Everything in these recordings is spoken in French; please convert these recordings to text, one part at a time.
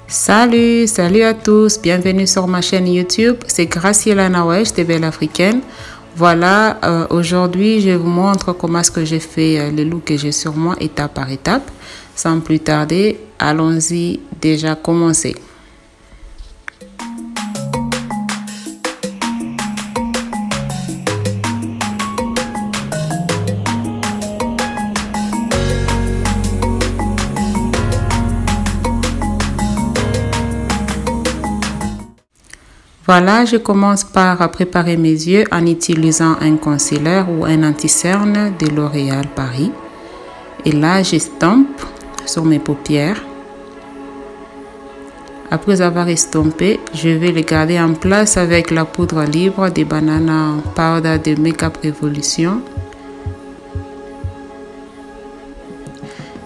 Salut à tous, bienvenue sur ma chaîne YouTube, c'est Graciela Nawesh de Belle Africaine. Voilà, aujourd'hui je vous montre comment est-ce que j'ai fait le look que j'ai sur moi étape par étape. Sans plus tarder, allons-y déjà commencer. Voilà, je commence par préparer mes yeux en utilisant un concealer ou un anti-cerne de L'Oréal Paris. Et là, j'estompe sur mes paupières. Après avoir estompé, je vais les garder en place avec la poudre libre des Banana Powder de Makeup Revolution.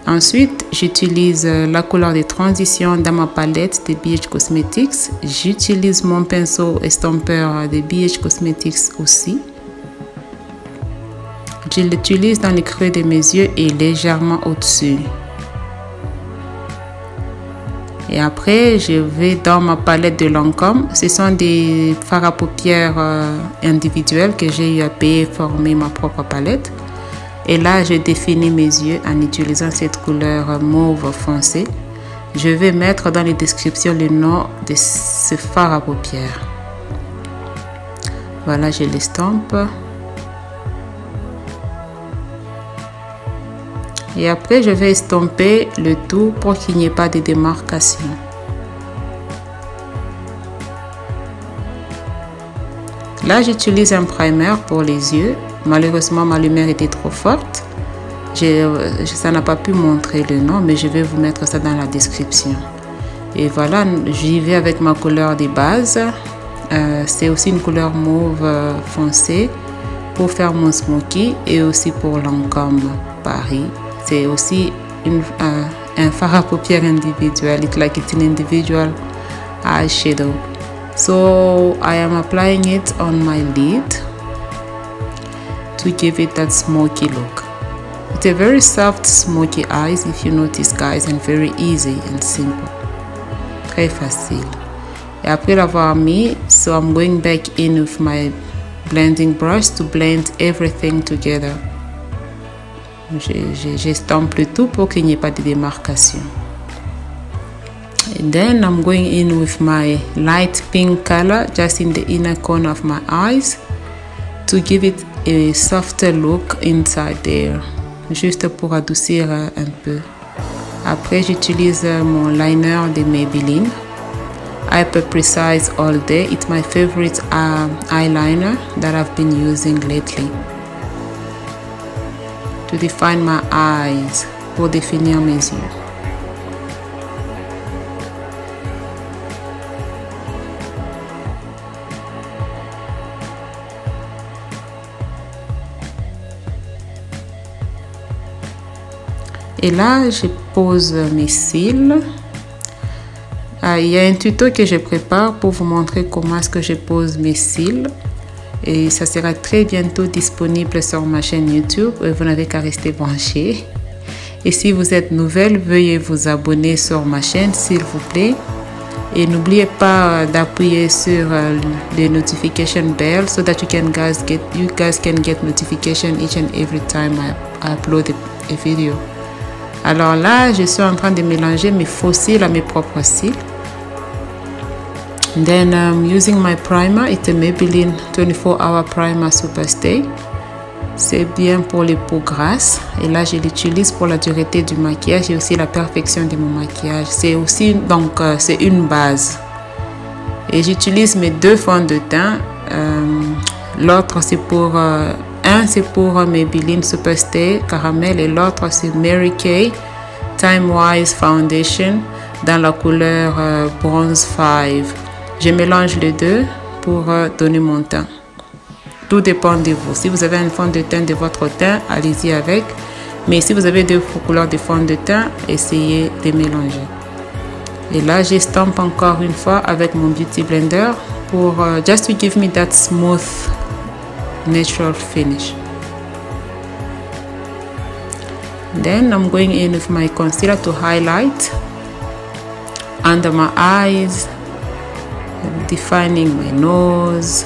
Ensuite, j'utilise la couleur de transition dans ma palette de BH Cosmetics. J'utilise mon pinceau estompeur de BH Cosmetics aussi. Je l'utilise dans le creux de mes yeux et légèrement au-dessus. Et après, je vais dans ma palette de Lancôme. Ce sont des fards à paupières individuels que j'ai eu à payer former ma propre palette. Et là, je définis mes yeux en utilisant cette couleur mauve foncé. Je vais mettre dans les descriptions le nom de ce fard à paupières. Voilà, je l'estompe. Et après, je vais estomper le tout pour qu'il n'y ait pas de démarcation. Là, j'utilise un primer pour les yeux. Malheureusement, ma lumière était trop forte. Ça n'a pas pu montrer le nom, mais je vais vous mettre ça dans la description. Et voilà, j'y vais avec ma couleur de base. C'est aussi une couleur mauve foncé pour faire mon smoky et aussi pour Lancôme Paris. C'est aussi un fard à paupières individuel. It's like it's an individual eyeshadow. So I am applying it on my lid to give it that smoky look. It's a very soft smoky eyes if you notice, guys, and very easy and simple. Très facile. Et après l'avoir mis, so I'm going back in with my blending brush to blend everything together. J'estompe le tout pour qu'il n'y ait pas de démarcation. And then I'm going in with my light pink color just in the inner corner of my eyes to give it a softer look inside there, juste pour adoucir un peu. Après, j'utilise mon liner de Maybelline Hyper Precise All Day. It's my favorite eyeliner that I've been using lately to define my eyes, pour définir mes yeux. Et là, je pose mes cils. Il y a un tuto que je prépare pour vous montrer comment est-ce que je pose mes cils. Et ça sera très bientôt disponible sur ma chaîne YouTube. Vous n'avez qu'à rester branché. Et si vous êtes nouvelle, veuillez vous abonner sur ma chaîne, s'il vous plaît. Et n'oubliez pas d'appuyer sur les notification bell so that you guys can get notification each and every time I upload a video. Alors là, je suis en train de mélanger mes faux cils à mes propres cils. Then I'm using my primer. It's a Maybelline 24-Hour Primer Super Stay. C'est bien pour les peaux grasses. Et là, je l'utilise pour la dureté du maquillage et aussi la perfection de mon maquillage. C'est aussi, donc, c'est une base. Et j'utilise mes deux fonds de teint. L'autre, c'est pour... un, c'est pour Maybelline Super Stay Caramel et l'autre, c'est Mary Kay Time Wise Foundation dans la couleur Bronze 5. Je mélange les deux pour donner mon teint. Tout dépend de vous. Si vous avez un fond de teint de votre teint, allez-y avec. Mais si vous avez deux couleurs de fond de teint, essayez de mélanger. Et là, j'estompe encore une fois avec mon Beauty Blender pour just to give me that smooth natural finish. Then I'm going in with my concealer to highlight under my eyes, defining my nose.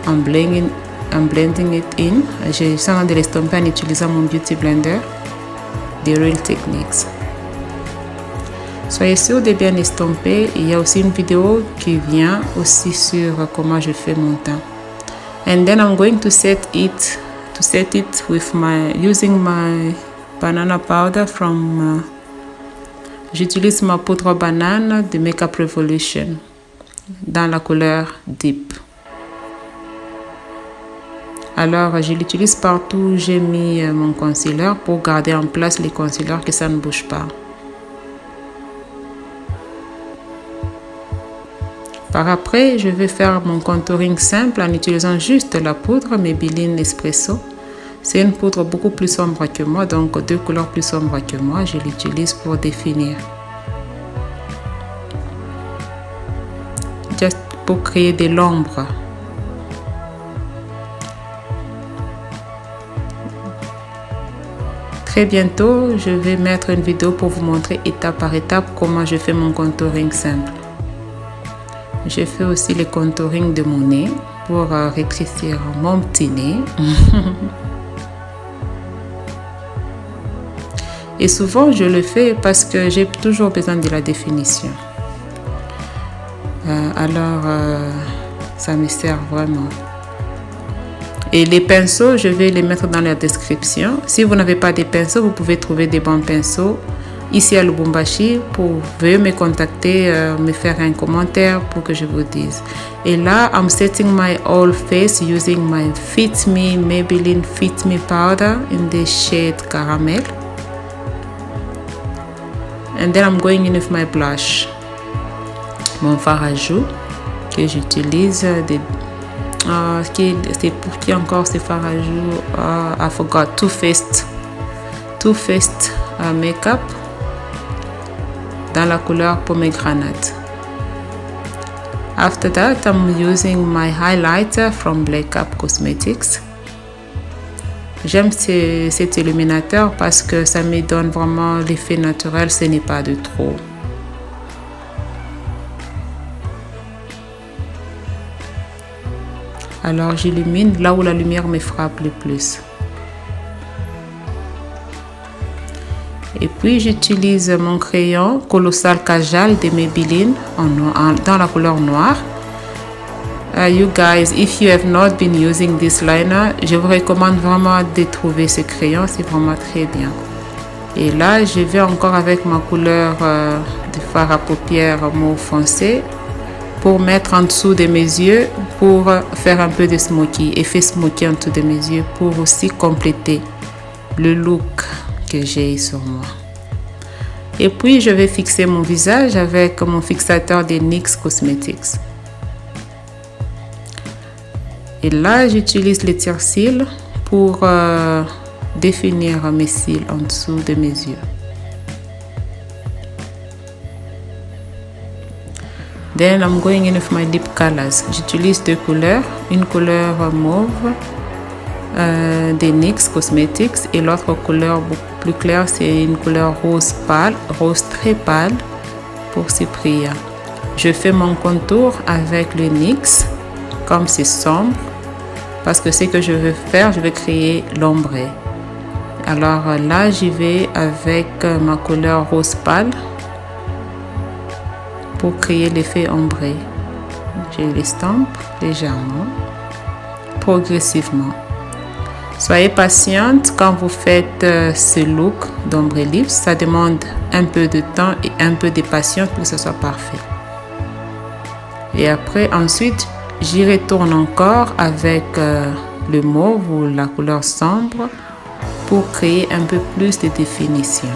I'm blending it in. J'ai ça de l'estomper en utilisant mon Beauty Blender des Real Techniques. Soyez sûr de bien estomper. Il y a aussi une vidéo qui vient aussi sur comment je fais mon teint. And then I'm going to set it with using my banana powder from j'utilise ma poudre banane de Makeup Revolution dans la couleur Deep. Alors je l'utilise partout où j'ai mis mon concealer pour garder en place les concealers, que ça ne bouge pas. Par après, je vais faire mon contouring simple en utilisant juste la poudre Maybelline Espresso. C'est une poudre beaucoup plus sombre que moi, donc 2 couleurs plus sombres que moi. Je l'utilise pour définir. Juste pour créer de l'ombre. Très bientôt, je vais mettre une vidéo pour vous montrer étape par étape comment je fais mon contouring simple. Je fais aussi le contouring de mon nez pour rétrécir mon petit nez. Et souvent, je le fais parce que j'ai toujours besoin de la définition. Ça me sert vraiment. Et les pinceaux, je vais les mettre dans la description. Si vous n'avez pas de pinceaux, vous pouvez trouver des bons pinceaux ici à Lubumbashi. Veuillez me contacter, me faire un commentaire pour que je vous dise. Et là, I'm setting my whole face using my Fit Me Maybelline Fit Me powder in the shade Caramel. And then I'm going in with my blush. Mon fard à joues que j'utilise. C'est pour qui encore ce fard à joues? I forgot. Too Faced Makeup dans la couleur Pomegranate. After that, I'm using my highlighter from Black Up Cosmetics. J'aime cet illuminateur parce que ça me donne vraiment l'effet naturel, ce n'est pas de trop. Alors j'illumine là où la lumière me frappe le plus. Et puis j'utilise mon crayon Colossal Kajal de Maybelline dans la couleur noire. You guys, if you have not been using this liner, je vous recommande vraiment de trouver ce crayon, c'est vraiment très bien. Et là, je vais encore avec ma couleur de fard à paupières mauve foncé pour mettre en dessous de mes yeux, pour faire un peu de smoky, effet smoky en dessous de mes yeux, pour aussi compléter le look que j'ai sur moi. Et puis, je vais fixer mon visage avec mon fixateur de NYX Cosmetics. Et là, j'utilise les tire-cils pour définir mes cils en dessous de mes yeux. Then I'm going in with my deep colors. J'utilise 2 couleurs, une couleur mauve de NYX Cosmetics et l'autre couleur beaucoup plus claire, c'est une couleur rose pâle, rose très pâle pour Cypria. Je fais mon contour avec le NYX, comme c'est sombre, parce que ce que je veux faire, je vais créer l'ombre. Alors là, j'y vais avec ma couleur rose pâle pour créer l'effet ombré. Je l'estompe légèrement, progressivement. Soyez patiente quand vous faites ce look d'ombre lips. Ça demande un peu de temps et un peu de patience pour que ce soit parfait. Et après, ensuite, j'y retourne encore avec le mauve ou la couleur sombre pour créer un peu plus de définition.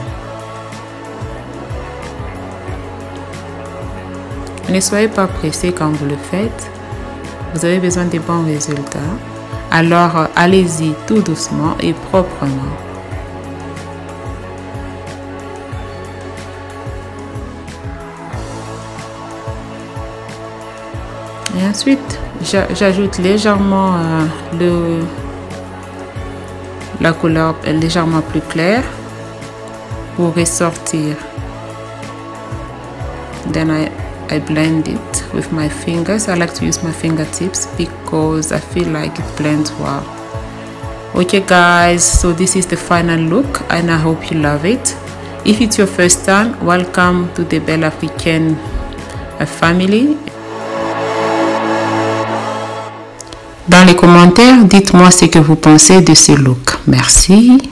Ne soyez pas pressé quand vous le faites. Vous avez besoin de bons résultats. Alors, allez-y tout doucement et proprement. Et ensuite, j'ajoute légèrement la couleur légèrement plus claire pour ressortir then I blend it with my fingers. I like to use my fingertips because I feel like it blends well. Okay guys, so this is the final look and I hope you love it. If it's your first time, welcome to the Belle Africaine family. Dans les commentaires, dites-moi ce que vous pensez de ce look. Merci.